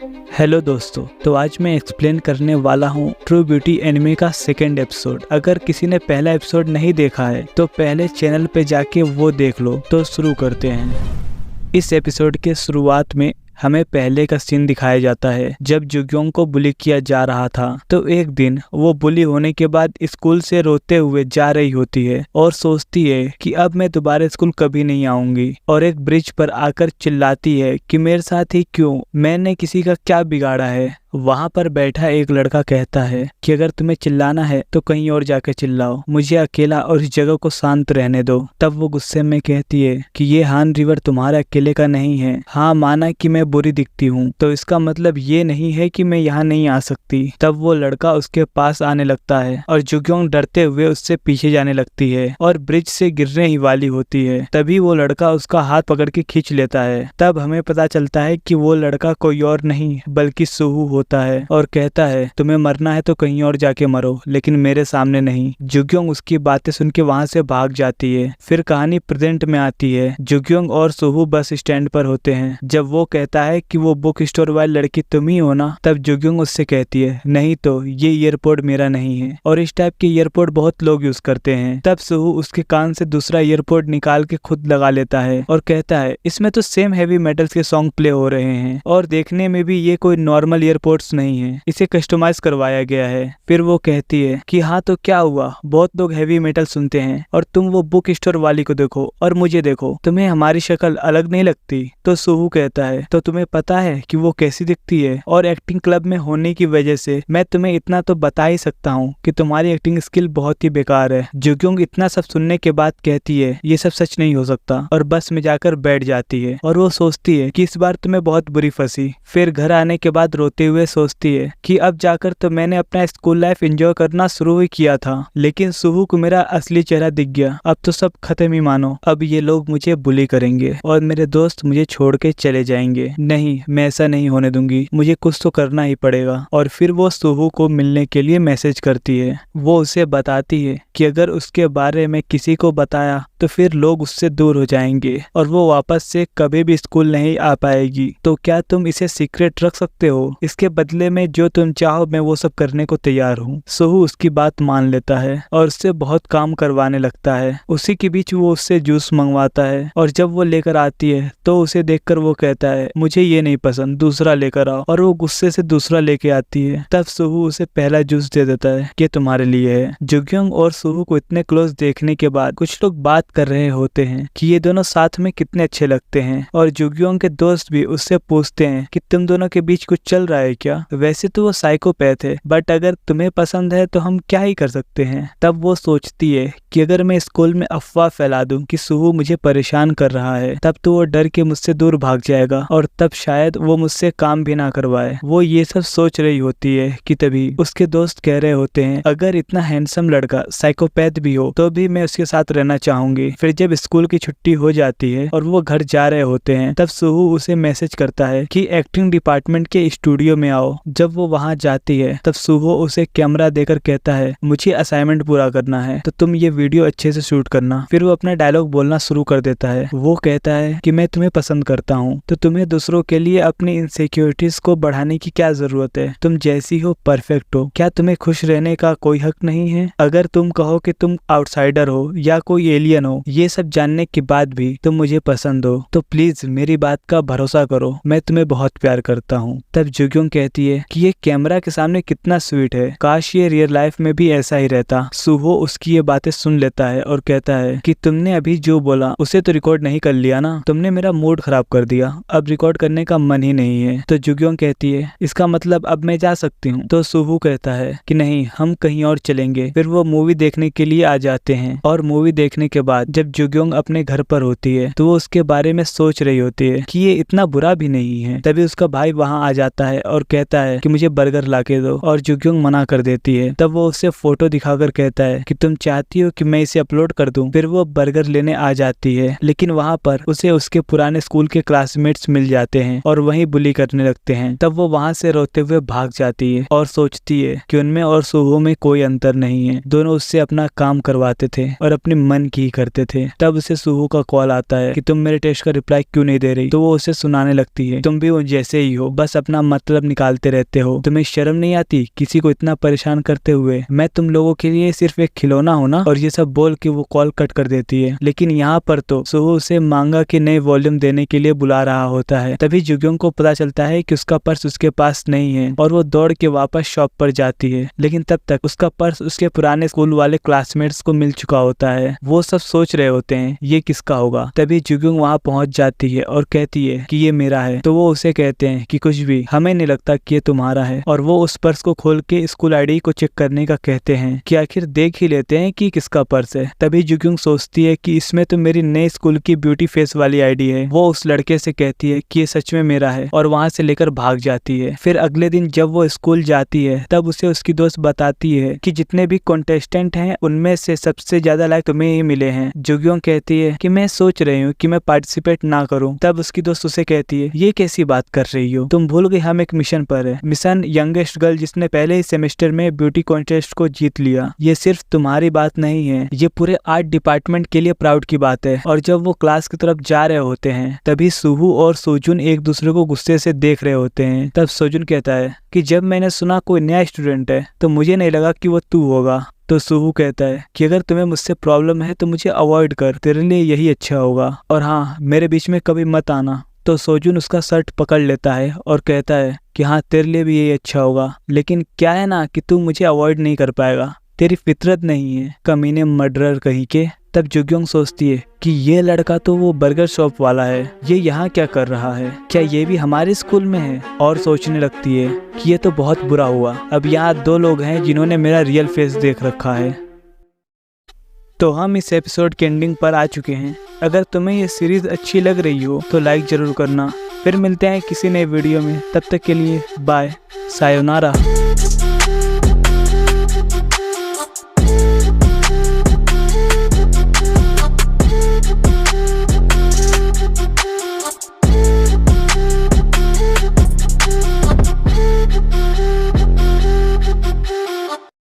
Hello दोस्तों, तो आज मैं एक्सप्लेन करने वाला हूँ ट्रू ब्यूटी एनिमे का सेकेंड एपिसोड। अगर किसी ने पहला एपिसोड नहीं देखा है तो पहले चैनल पे जाके वो देख लो। तो शुरू करते हैं। इस एपिसोड के शुरुआत में हमें पहले का सीन दिखाया जाता है जब जुग्योंग को बुली किया जा रहा था। तो एक दिन वो बुली होने के बाद स्कूल से रोते हुए जा रही होती है और सोचती है कि अब मैं दोबारा स्कूल कभी नहीं आऊंगी, और एक ब्रिज पर आकर चिल्लाती है कि मेरे साथ ही क्यों, मैंने किसी का क्या बिगाड़ा है। वहां पर बैठा एक लड़का कहता है कि अगर तुम्हें चिल्लाना है तो कहीं और जाकर चिल्लाओ, मुझे अकेला और इस जगह को शांत रहने दो। तब वो गुस्से में कहती है कि ये हान रिवर तुम्हारे अकेले का नहीं है। हाँ, माना कि मैं बुरी दिखती हूँ तो इसका मतलब ये नहीं है कि मैं यहाँ नहीं आ सकती। तब वो लड़का उसके पास आने लगता है और जुग्योंग डरते हुए उससे पीछे जाने लगती है और ब्रिज से गिरने ही वाली होती है। तभी वो लड़का उसका हाथ पकड़ के खींच लेता है। तब हमें पता चलता है कि वो लड़का कोई और नहीं बल्कि सुहू होता है और कहता है तुम्हें मरना है तो कहीं और जाके मरो, लेकिन मेरे सामने नहीं। जुग्योंग उसकी बातें सुन के वहां से भाग जाती है। फिर कहानी प्रेजेंट में आती है। जुग्योंग और सुहू बस स्टैंड पर होते हैं। जब वो कहता है कि वो बुक स्टोर वाली लड़की तुम ही हो ना, तब जुग्योंग उससे कहती है नहीं तो ये ईयरपोड मेरा नहीं है, और इस टाइप के ईयरपोड बहुत लोग यूज करते हैं। तब सुहू उसके कान से दूसरा ईयरपोड निकाल के खुद लगा लेता है और कहता है इसमें तो सेम हैवी मेटल्स के सॉन्ग प्ले हो रहे हैं और देखने में भी ये कोई नॉर्मल ईयरपोड्स नहीं है, इसे कस्टमाइज करवाया गया है। फिर वो कहती है कि हाँ तो क्या हुआ, बहुत लोग हैवी मेटल सुनते हैं और तुम वो बुक स्टोर वाली को देखो और मुझे देखो, तुम्हें हमारी शक्ल अलग नहीं लगती। तो सुहू कहता है तो तुम्हें पता है कि वो कैसी दिखती है, और एक्टिंग क्लब में होने की वजह से मैं तुम्हें इतना तो बता ही सकता हूँ कि तुम्हारी एक्टिंग स्किल बहुत ही बेकार है। जुग्योंग इतना सब सुनने के बाद कहती है ये सब सच नहीं हो सकता, और बस में जाकर बैठ जाती है और वो सोचती है कि इस बार तुम्हें बहुत बुरी फंसी। फिर घर आने के बाद रोते हुए सोचती है कि अब जाकर तो मैंने अपना स्कूल लाइफ एंजॉय करना शुरू ही किया था, लेकिन सुहू को मेरा असली चेहरा दिख गया। अब तो सब खत्म ही मानो, अब ये लोग मुझे बुली करेंगे और मेरे दोस्त मुझे छोड़ के चले जाएंगे। नहीं, मैं ऐसा नहीं होने दूंगी, मुझे कुछ तो करना ही पड़ेगा। और फिर वो सुहू को मिलने के लिए मैसेज करती है। वो उसे बताती है कि अगर उसके बारे में किसी को बताया तो फिर लोग उससे दूर हो जाएंगे और वो वापस से कभी भी स्कूल नहीं आ पाएगी। तो क्या तुम इसे सीक्रेट रख सकते हो? इसके बदले में जो तुम चाहो मैं वो सब करने को तैयार हूँ। सुहू उसकी बात मान लेता है और उससे बहुत काम करवाने लगता है। उसी के बीच वो उससे जूस मंगवाता है और जब वो लेकर आती है तो उसे देखकर वो कहता है मुझे ये नहीं पसंद, दूसरा लेकर आओ, और वो गुस्से से दूसरा लेके आती है। तब सुहू उसे पहला जूस दे देता है कि तुम्हारे लिए है। जुग्योंग और सुहू को इतने क्लोज देखने के बाद कुछ लोग बात कर रहे होते हैं कि ये दोनों साथ में कितने अच्छे लगते हैं, और जुग्योंग के दोस्त भी उससे पूछते हैं कि तुम दोनों के बीच कुछ चल रहा है क्या? वैसे तो वो साइकोपैथ है, बट अगर तुम्हें पसंद है तो हम क्या ही कर सकते हैं। तब वो सोचती है कि अगर मैं स्कूल में अफवाह फैला दूं कि सुहू मुझे परेशान कर रहा है, तब तो वो डर के मुझसे दूर भाग जाएगा और तब शायद वो मुझसे काम भी ना करवाए। वो ये सब सोच रही होती है कि तभी उसके दोस्त कह रहे होते हैं अगर इतना हैंडसम लड़का साइकोपैथ भी हो तो भी मैं उसके साथ रहना चाहूंगी। फिर जब स्कूल की छुट्टी हो जाती है और वो घर जा रहे होते हैं, तब सुहू उसे मैसेज करता है कि एक्टिंग डिपार्टमेंट के स्टूडियो में आओ। जब वो वहां जाती है तब सुहू उसे कैमरा देकर कहता है मुझे असाइनमेंट पूरा करना है तो तुम ये वीडियो अच्छे से शूट करना। फिर वो अपना डायलॉग बोलना शुरू कर देता है। वो कहता है कि मैं तुम्हें पसंद करता हूँ तो तुम्हें दूसरों के लिए अपनी इनसिक्योरिटीज को बढ़ाने की क्या जरूरत है? तुम जैसी हो परफेक्ट हो। क्या तुम्हें खुश रहने का कोई हक नहीं है? अगर तुम कहो कि तुम आउटसाइडर हो या कोई एलियन हो, ये सब जानने के बाद भी तुम मुझे पसंद हो, तो प्लीज मेरी बात का भरोसा करो, मैं तुम्हें बहुत प्यार करता हूँ। तब जुग्योंग कहती है कि ये कैमरा के सामने कितना स्वीट है, काश ये रियल लाइफ में भी ऐसा ही रहता। सुहू उसकी ये बातें सुन लेता है और कहता है कि तुमने अभी जो बोला उसे तो रिकॉर्ड नहीं कर लिया ना, तुमने मेरा मूड खराब कर दिया, अब रिकॉर्ड करने का मन ही नहीं है। तो जुग्योंग कहती है इसका मतलब अब मैं जा सकती हूँ? तो सुहू कहता है कि नहीं, हम कहीं और चलेंगे। फिर वो मूवी देखने के लिए आ जाते हैं और मूवी देखने के बाद जब जुग्योंग अपने घर पर होती है तो वो उसके बारे में सोच रही होती है कि ये इतना बुरा भी नहीं है। तभी उसका भाई वहां आ जाता है और और कहता है कि मुझे बर्गर ला के दो, और जुग्योंग मना कर देती है। तब वो उसे फोटो दिखाकर कहता है कि तुम चाहती हो कि मैं इसे अपलोड कर दूं। फिर वो बर्गर लेने आ जाती है, लेकिन वहाँ पर उसे उसके पुराने स्कूल के क्लासमेट्स मिल जाते हैं और वहीं बुली करने लगते हैं। तब वो वहाँ से रोते हुए भाग जाती है और सोचती है कि उनमें और सुहो में कोई अंतर नहीं है, दोनों उससे अपना काम करवाते थे और अपने मन की ही करते थे। तब उसे सुहो का कॉल आता है कि तुम मेरे टेस्ट का रिप्लाई क्यों नहीं दे रही। तो वो उसे सुनाने लगती है, तुम भी वो जैसे ही हो, बस अपना मतलब निकालते रहते हो, तुम्हें शर्म नहीं आती किसी को इतना परेशान करते हुए, मैं तुम लोगों के लिए सिर्फ एक खिलौना हूं ना। और ये सब बोल के वो कॉल कट कर देती है। लेकिन यहाँ पर तो सुहो उसे मांगा के नए वॉल्यूम देने के लिए बुला रहा होता है। तभी जुग्योंग को पता चलता है कि उसका पर्स उसके पास नहीं है और वो दौड़ के वापस शॉप पर जाती है। लेकिन तब तक उसका पर्स उसके पुराने स्कूल वाले क्लासमेट्स को मिल चुका होता है। वो सब सोच रहे होते हैं ये किसका होगा। तभी जुग्योंग वहाँ पहुंच जाती है और कहती है कि ये मेरा है। तो वो उसे कहते हैं कि कुछ भी, हमें नहीं लगता कि ये तुम्हारा है। और वो उस पर्स को खोल के स्कूल आईडी को चेक करने का कहते हैं कि आखिर देख ही लेते हैं कि किसका पर्स है। तभी जुग्योंग सोचती है कि इसमें तो मेरी नए स्कूल की ब्यूटी फेस वाली आईडी है। वो उस लड़के से कहती है कि ये सच में मेरा है और वहाँ से लेकर भाग जाती है। फिर अगले दिन जब वो स्कूल जाती है तब उसे उसकी दोस्त बताती है कि जितने भी कॉन्टेस्टेंट हैं उनमें से सबसे ज्यादा लाइक तुम्हें ही मिले हैं। जुग्योंग कहती है कि मैं सोच रही हूँ कि मैं पार्टिसिपेट ना करूँ। तब उसकी दोस्त उसे कहती है ये कैसी बात कर रही हो, तुम भूल गई हम एक मिशन पर है। मिशन यंगेस्ट गर्ल जिसने पहले ही सेमेस्टर में ब्यूटी कॉन्टेस्ट को जीत लिया। ये सिर्फ तुम्हारी बात नहीं है, ये पूरे आर्ट डिपार्टमेंट के लिए प्राउड की बात है। और जब वो क्लास की तरफ जा रहे होते हैं तभी सुहू और सोजुन एक दूसरे को गुस्से से देख रहे होते हैं। तब सोजुन कहता है कि जब मैंने सुना कोई नया स्टूडेंट है तो मुझे नहीं लगा कि वो तू होगा। तो सुहू कहता है कि अगर तुम्हें मुझसे प्रॉब्लम है तो मुझे अवॉइड कर, तेरे लिए यही अच्छा होगा, और हाँ मेरे बीच में कभी मत आना। तो सोजुन उसका शर्ट पकड़ लेता है और कहता है कि हाँ तेरे लिए भी यही अच्छा होगा, लेकिन क्या है ना कि तू मुझे अवॉइड नहीं कर पाएगा, तेरी फितरत नहीं है, कमीने मर्डरर कहीं के। तब जुग्योंग सोचती है कि ये लड़का तो वो बर्गर शॉप वाला है, ये यहाँ क्या कर रहा है, क्या ये भी हमारे स्कूल में है। और सोचने लगती है कि ये तो बहुत बुरा हुआ, अब यहाँ दो लोग हैं जिन्होंने मेरा रियल फेस देख रखा है। तो हम इस एपिसोड के एंडिंग पर आ चुके हैं। अगर तुम्हें ये सीरीज अच्छी लग रही हो तो लाइक जरूर करना। फिर मिलते हैं किसी नए वीडियो में, तब तक के लिए बाय, सायोनारा।